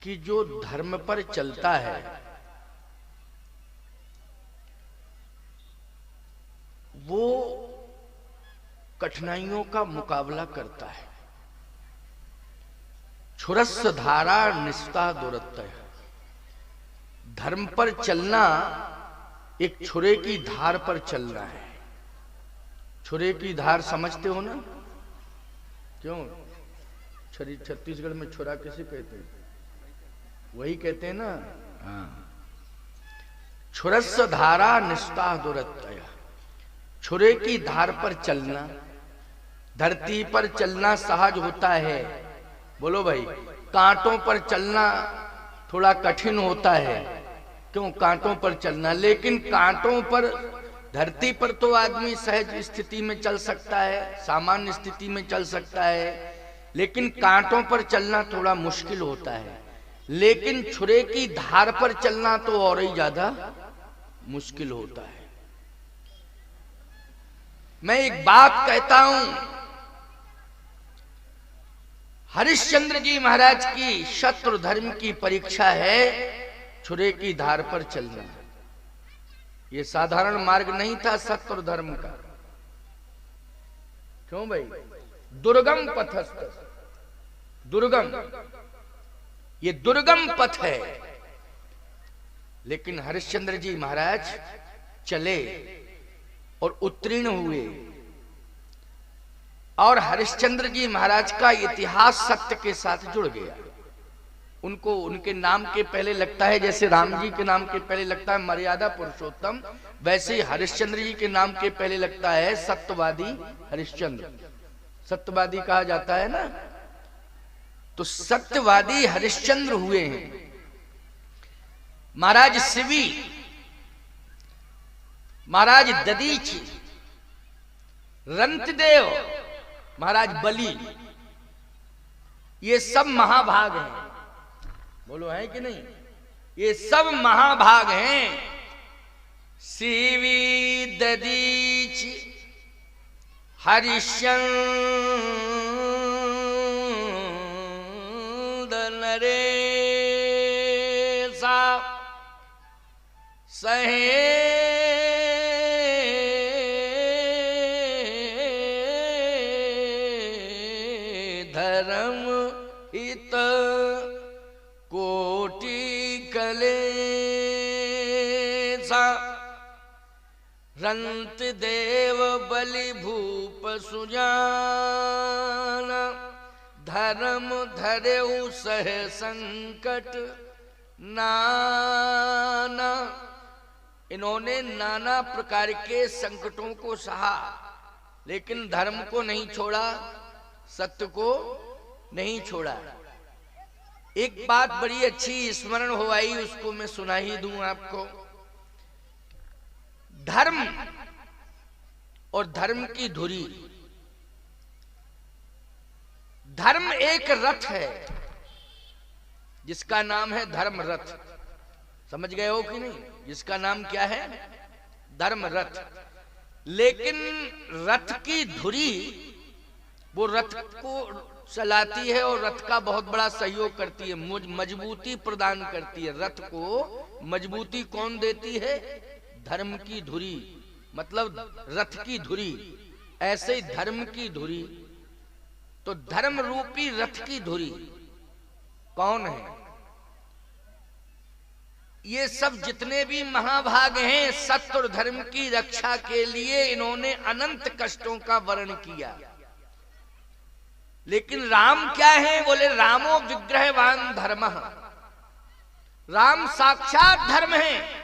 कि जो धर्म पर चलता है वो कठिनाइयों का मुकाबला करता है। छुरस्स धारा निष्ठा दुरत्य। धर्म पर चलना एक छुरे की धार पर चलना है। छुरे की धार समझते हो ना? क्यों? छत्तीसगढ़ में छुरा किसे कहते हैं? वही कहते हैं ना। हाँ। छुरस्स धारा निष्ठा दुरत्य। छुरे की धार पर चलना, धरती पर चलना सहज होता है। बोलो भाई। कांटों पर चलना थोड़ा कठिन होता है। क्यों? कांटों पर चलना। लेकिन कांटों पर, धरती पर तो आदमी सहज स्थिति में चल सकता है, सामान्य स्थिति में चल सकता है। लेकिन कांटों पर चलना थोड़ा मुश्किल होता है। लेकिन छुरे की धार पर चलना तो और ही ज्यादा मुश्किल होता है। मैं एक बात कहता हूं, हरिश्चंद्र जी महाराज की शत्रु धर्म की परीक्षा है छुरे की धार पर चलना। ये साधारण मार्ग नहीं था शत्रु धर्म का। क्यों भाई? दुर्गम पथस्थ, दुर्गम, ये दुर्गम पथ है। लेकिन हरिश्चंद्र जी महाराज चले और उत्तीर्ण हुए। और हरिश्चंद्र जी महाराज का इतिहास सत्य के साथ जुड़ गया। उनको उनके नाम के पहले लगता है, जैसे राम जी के नाम के पहले लगता है मर्यादा पुरुषोत्तम, वैसे ही हरिश्चंद्र जी के नाम के पहले लगता है सत्यवादी हरिश्चंद्र। सत्यवादी कहा जाता है ना, तो सत्यवादी हरिश्चंद्र हुए हैं। महाराज शिवी, महाराज ददीच, रंतदेव, महाराज बलि, ये सब महाभाग हैं। बोलो है कि नहीं? ये सब महाभाग हैं। शिवी, ददीच, हरिश्चंद्र, नरेशा, सहे धर्म हित कोटि कलेसा, रंत देव बलि भूप सुजान, धर्म धरेउ सह संकट नाना। इन्होंने नाना प्रकार के संकटों को सहा, लेकिन धर्म को नहीं छोड़ा, सत्य को नहीं छोड़ा। एक बात बड़ी अच्छी स्मरण हो आई, उसको मैं सुना ही दूं आपको। धर्म और धर्म की धुरी। धर्म एक रथ है जिसका नाम है धर्म रथ। समझ गए हो कि नहीं? जिसका नाम क्या है? धर्म रथ। लेकिन रथ की धुरी वो रथ को चलाती है और रथ का बहुत बड़ा सहयोग करती है, मजबूती प्रदान करती है। रथ को मजबूती कौन देती है? धर्म की धुरी, मतलब रथ की धुरी। ऐसे ही धर्म की धुरी। तो धर्म रूपी रथ की धुरी कौन है? ये सब जितने भी महाभाग हैं, सत्य और धर्म की रक्षा के लिए इन्होंने अनंत कष्टों का वर्णन किया। लेकिन राम क्या है? बोले रामो विग्रहवान धर्म। राम साक्षात धर्म है।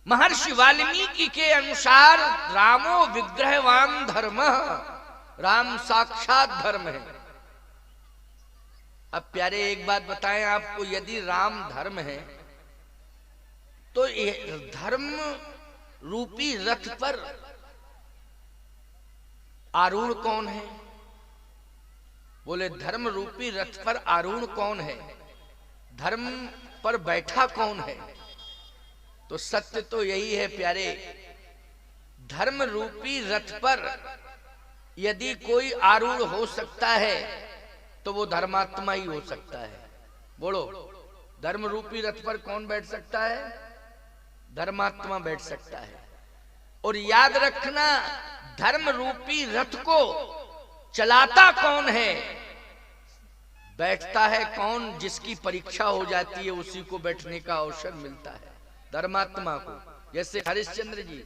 महर्षि वाल्मीकि के अनुसार रामो विग्रहवान धर्म, राम साक्षात धर्म है। अब प्यारे एक बात बताएं आपको, यदि राम धर्म है तो धर्म रूपी रथ पर आरूढ़ कौन है? बोले धर्म रूपी रथ पर आरूढ़ कौन है? धर्म पर बैठा कौन है? तो सत्य तो यही है प्यारे, धर्म रूपी रथ पर यदि कोई आरूढ़ हो सकता है तो वो धर्मात्मा ही हो सकता है। बोलो, धर्म रूपी रथ पर कौन बैठ सकता है? धर्मात्मा बैठ सकता है। और याद रखना, धर्म रूपी रथ को चलाता कौन है? बैठता है कौन? जिसकी परीक्षा हो जाती है उसी को बैठने का अवसर मिलता है, धर्मात्मा को। जैसे हरिश्चंद्र जी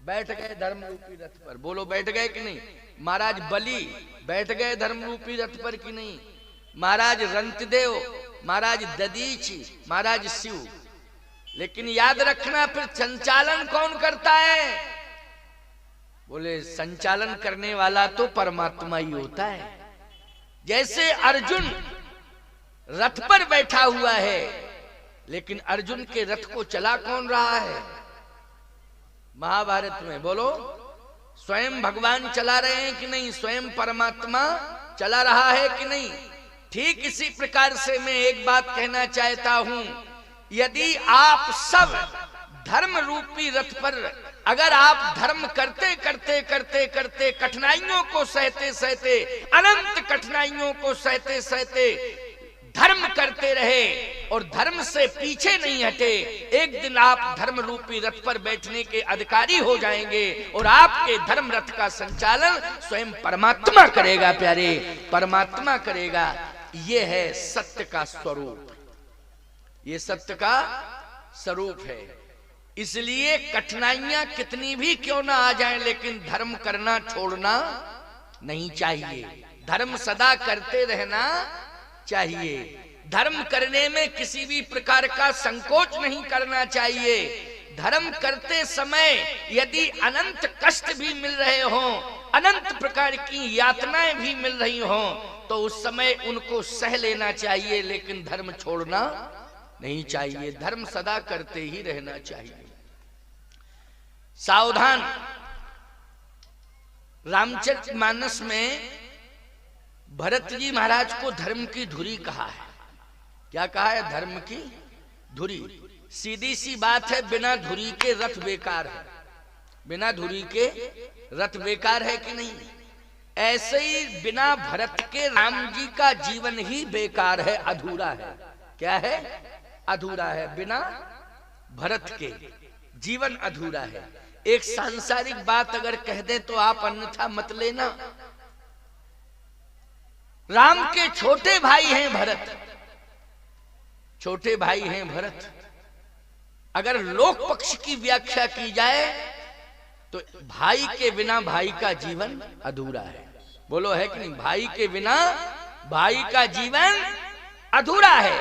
बैठ गए धर्म रूपी रथ पर। बोलो, बैठ गए कि नहीं? महाराज बलि बैठ गए धर्म रूपी रथ पर कि नहीं? महाराज रंतदेव, महाराज ददीची, महाराज शिव। लेकिन याद रखना, फिर संचालन कौन करता है? बोले, संचालन करने वाला तो परमात्मा ही होता है। जैसे अर्जुन रथ पर बैठा हुआ है, लेकिन अर्जुन के रथ को चला कौन रहा है? महाभारत में बोलो, स्वयं भगवान चला रहे हैं कि नहीं? स्वयं परमात्मा चला रहा है कि नहीं? ठीक इसी प्रकार से मैं एक बात कहना चाहता हूं, यदि आप सब धर्म रूपी रथ पर, अगर आप धर्म करते करते करते करते कठिनाइयों को सहते सहते, अनंत कठिनाइयों को सहते सहते धर्म करते रहे और धर्म से पीछे नहीं हटे, एक दिन आप धर्म रूपी रथ पर बैठने के अधिकारी हो जाएंगे और आपके धर्म रथ का संचालन स्वयं परमात्मा करेगा। प्यारे, परमात्मा करेगा। ये है सत्य का स्वरूप, ये सत्य का स्वरूप है। इसलिए कठिनाइयां कितनी भी क्यों ना आ जाएं, लेकिन धर्म करना छोड़ना नहीं चाहिए। धर्म सदा करते रहना चाहिए। धर्म करने में किसी भी प्रकार का संकोच नहीं करना चाहिए। धर्म करते समय यदि अनंत कष्ट भी मिल रहे हों, अनंत प्रकार की यातनाएं भी मिल रही हों, तो उस समय उनको सह लेना चाहिए, लेकिन धर्म छोड़ना नहीं चाहिए। धर्म सदा करते ही रहना चाहिए। सावधान, रामचरितमानस में भरत जी महाराज को धर्म की धुरी कहा है। क्या कहा है? धर्म की धुरी। सीधी सी बात है, बिना धुरी के रथ बेकार है। बिना धुरी के रथ बेकार है कि नहीं? ऐसे ही बिना भरत के राम जी का जीवन ही बेकार है, अधूरा है। क्या है? अधूरा है। बिना भरत के जीवन अधूरा है। एक सांसारिक बात अगर कह दे तो आप अन्यथा मत लेना। राम के छोटे भाई हैं भरत, छोटे भाई हैं भरत। अगर लोक पक्ष की व्याख्या की जाए तो भाई के बिना भाई का जीवन अधूरा है। बोलो, है कि नहीं? भाई के बिना भाई का जीवन अधूरा है।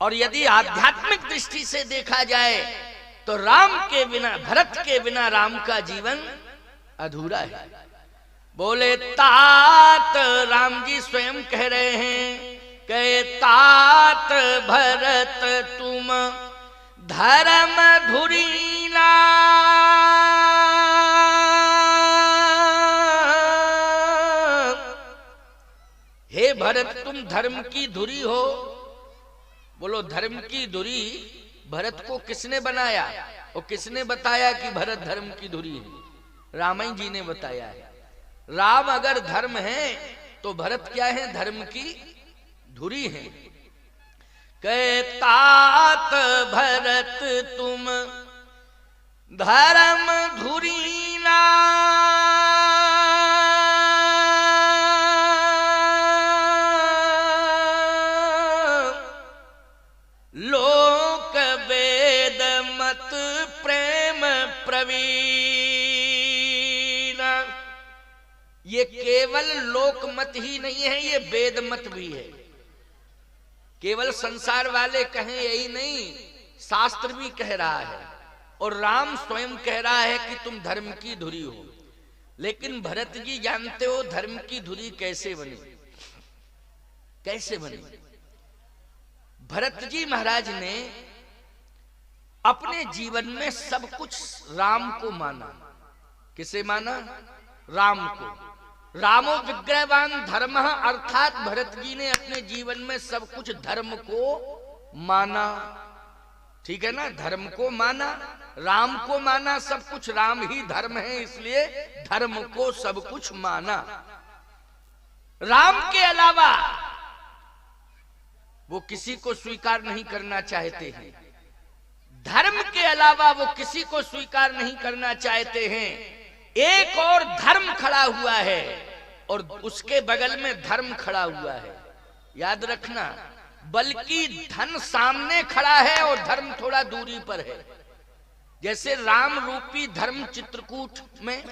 और यदि आध्यात्मिक दृष्टि से देखा जाए तो राम के बिना, भरत के बिना राम का जीवन अधूरा है। बोले, तात राम जी स्वयं कह रहे हैं कि तात भरत तुम धर्म धुरीना, हे भरत तुम धर्म की धुरी हो। बोलो, धर्म की धुरी भरत को किसने बनाया और किसने बताया कि भरत धर्म की धुरी है? रामायण जी ने बताया है। राम अगर धर्म है तो भरत क्या है? धर्म की धुरी है। तात भरत तुम धर्म धुरीना, लोक वेद मत प्रेम प्रवीण। ये केवल लोक मत ही नहीं है, ये वेद मत भी है। केवल संसार वाले कहें यही नहीं, शास्त्र भी कह रहा है और राम स्वयं कह रहा है कि तुम धर्म की धुरी हो। लेकिन भरत जी जानते हो धर्म की धुरी कैसे बनी? कैसे बनी? भरत जी महाराज ने अपने जीवन में सब कुछ राम को माना। किसे माना? राम को। रामो विग्रहवान धर्म, अर्थात भरत जी ने अपने जीवन में सब कुछ धर्म को माना। ठीक है ना? धर्म को माना, राम को माना, सब कुछ राम ही धर्म है, इसलिए धर्म को सब कुछ माना। राम के अलावा वो किसी को स्वीकार नहीं करना चाहते हैं, धर्म के अलावा वो किसी को स्वीकार नहीं करना चाहते हैं। एक और धर्म खड़ा हुआ है और उसके बगल में धर्म खड़ा हुआ है, याद रखना। बल्कि धन सामने खड़ा है और धर्म थोड़ा दूरी पर है। जैसे राम रूपी धर्म चित्रकूट में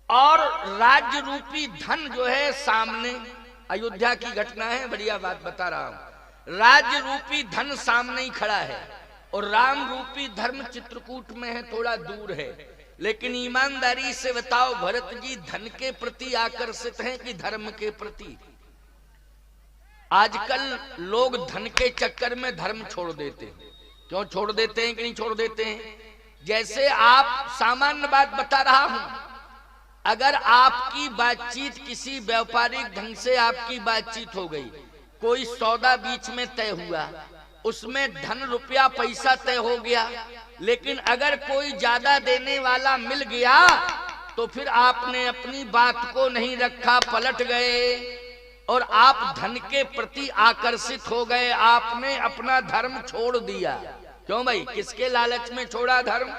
और राज्य रूपी धन जो है सामने, अयोध्या की घटना है, बढ़िया बात बता रहा हूं। राज्य रूपी धन सामने ही खड़ा है और राम रूपी धर्म चित्रकूट में है, थोड़ा दूर है। लेकिन ईमानदारी से बताओ भरत जी, धन के प्रति आकर्षित हैं कि धर्म के प्रति? आजकल लोग धन के चक्कर में धर्म छोड़ देते हैं। क्यों छोड़ देते हैं कि नहीं छोड़ देते हैं? जैसे आप, सामान्य बात बता रहा हूं, अगर आपकी बातचीत किसी व्यापारिक ढंग से आपकी बातचीत हो गई, कोई सौदा बीच में तय हुआ, उसमें धन रुपया पैसा तय हो गया, लेकिन अगर कोई ज्यादा देने वाला मिल गया तो फिर आपने अपनी बात को नहीं रखा, पलट गए और आप धन के प्रति आकर्षित हो गए, आपने अपना धर्म छोड़ दिया। क्यों भाई? किसके लालच में छोड़ा धर्म?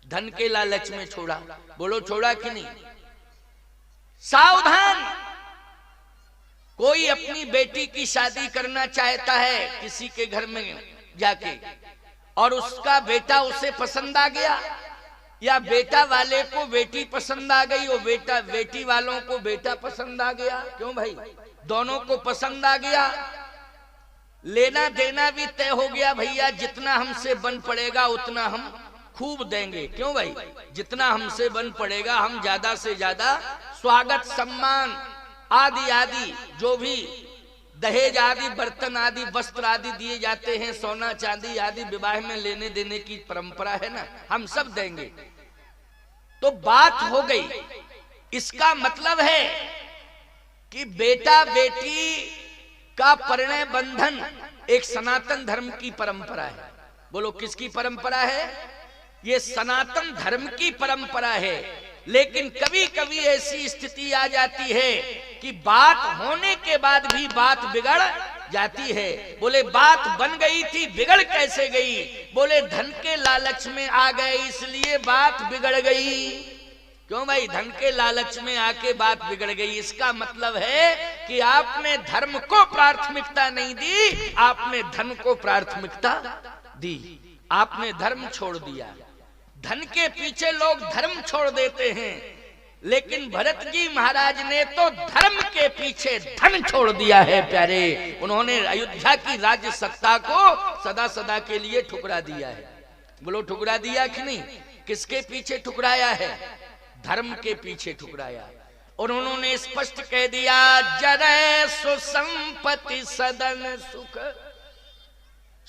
धन के लालच में छोड़ा। बोलो छोड़ा कि नहीं? सावधान! कोई अपनी बेटी की शादी करना चाहता है किसी के घर में जाके, और उसका बेटा उसे पसंद आ गया, या बेटा वाले को बेटी पसंद आ गई, और बेटी वालों को बेटा पसंद आ गया। क्यों भाई? दोनों को पसंद आ गया, लेना देना भी तय हो गया, भैया जितना हमसे बन पड़ेगा उतना हम खूब देंगे। क्यों भाई? जितना हमसे बन पड़ेगा हम ज्यादा से ज्यादा स्वागत सम्मान आदि आदि, जो भी दहेज आदि, बर्तन आदि, वस्त्र आदि दिए जाते हैं, सोना चांदी आदि विवाह में लेने देने की परंपरा है ना, हम सब देंगे। तो बात हो गई। इसका मतलब है कि बेटा बेटी का परिणय बंधन एक सनातन धर्म की परंपरा है। बोलो किसकी परंपरा है? ये सनातन धर्म की परंपरा है। लेकिन कभी कभी ऐसी स्थिति आ जाती है कि बात होने के बाद भी बात बिगड़ जाती है। बोले बात बन गई थी, बिगड़ कैसे गई? बोले धन के लालच में आ गए इसलिए बात बिगड़ गई। क्यों भाई? धन के लालच में आके बात बिगड़ गई। इसका मतलब है कि आपने धर्म को प्राथमिकता नहीं दी, आपने धन को प्राथमिकता दी, आपने धर्म छोड़ दिया। धन के पीछे लोग धर्म छोड़ देते हैं, लेकिन भरत जी महाराज ने तो धर्म के पीछे धन छोड़ दिया है प्यारे। उन्होंने अयोध्या की राज्य सत्ता को सदा सदा के लिए ठुकरा दिया है। बोलो ठुकरा दिया कि नहीं? किसके पीछे ठुकराया है? धर्म के पीछे ठुकराया। और उन्होंने स्पष्ट कह दिया, जरै सुसंपत्ति सदन सुख,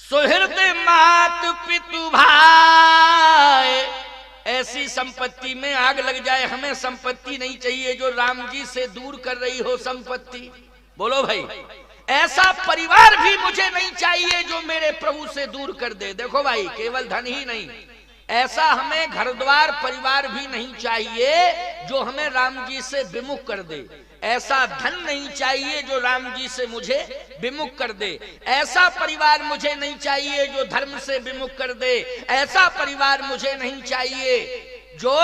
सुहृद मात पितु भाई। ऐसी संपत्ति में आग लग जाए, हमें संपत्ति नहीं चाहिए जो राम जी से दूर कर रही हो संपत्ति। बोलो भाई, ऐसा परिवार भी मुझे नहीं चाहिए जो मेरे प्रभु से दूर कर दे। देखो भाई, केवल धन ही नहीं, ऐसा हमें घर द्वार परिवार भी नहीं चाहिए जो हमें राम जी से विमुख कर दे। ऐसा धन नहीं चाहिए जो राम जी से मुझे विमुख कर दे। ऐसा परिवार मुझे नहीं चाहिए जो धर्म से विमुख कर दे। ऐसा परिवार मुझे नहीं चाहिए जो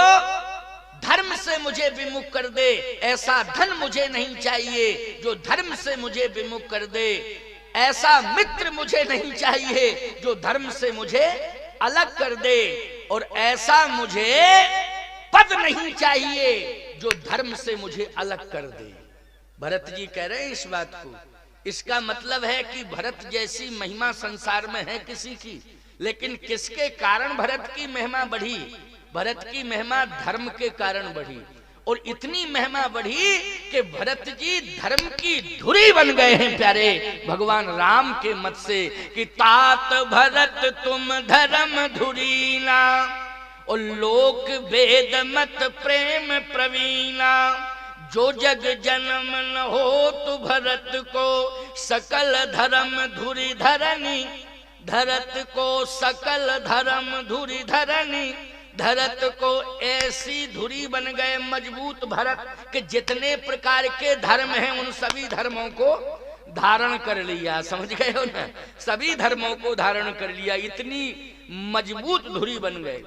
धर्म से मुझे विमुख कर दे। ऐसा धन मुझे नहीं चाहिए जो धर्म से मुझे विमुख कर दे। ऐसा मित्र मुझे नहीं चाहिए जो धर्म से मुझे अलग कर दे। और ऐसा मुझे पद नहीं चाहिए जो धर्म से मुझे अलग कर दे। भरत जी कह रहे हैं इस बात को। इसका मतलब है कि भरत जैसी महिमा संसार में है किसी की, लेकिन किसके कारण भरत की महिमा बढ़ी? भरत की महिमा धर्म के कारण बढ़ी। और इतनी महिमा बढ़ी कि भरत जी धर्म की धुरी बन गए हैं प्यारे भगवान राम के मत से, कि तात भरत तुम धर्म धुरीना, और लोक वेद मत प्रेम प्रवीणा। जो जग जन्म न हो तु भरत को, सकल धर्म धुरी धरनी। धरत को सकल धर्म धुरी धरनी, धरत को ऐसी धुरी बन गए मजबूत भरत कि जितने प्रकार के धर्म हैं उन सभी धर्मों को धारण कर लिया। समझ गए हो ना, सभी धर्मों को धारण कर लिया, इतनी मजबूत धुरी बन गए।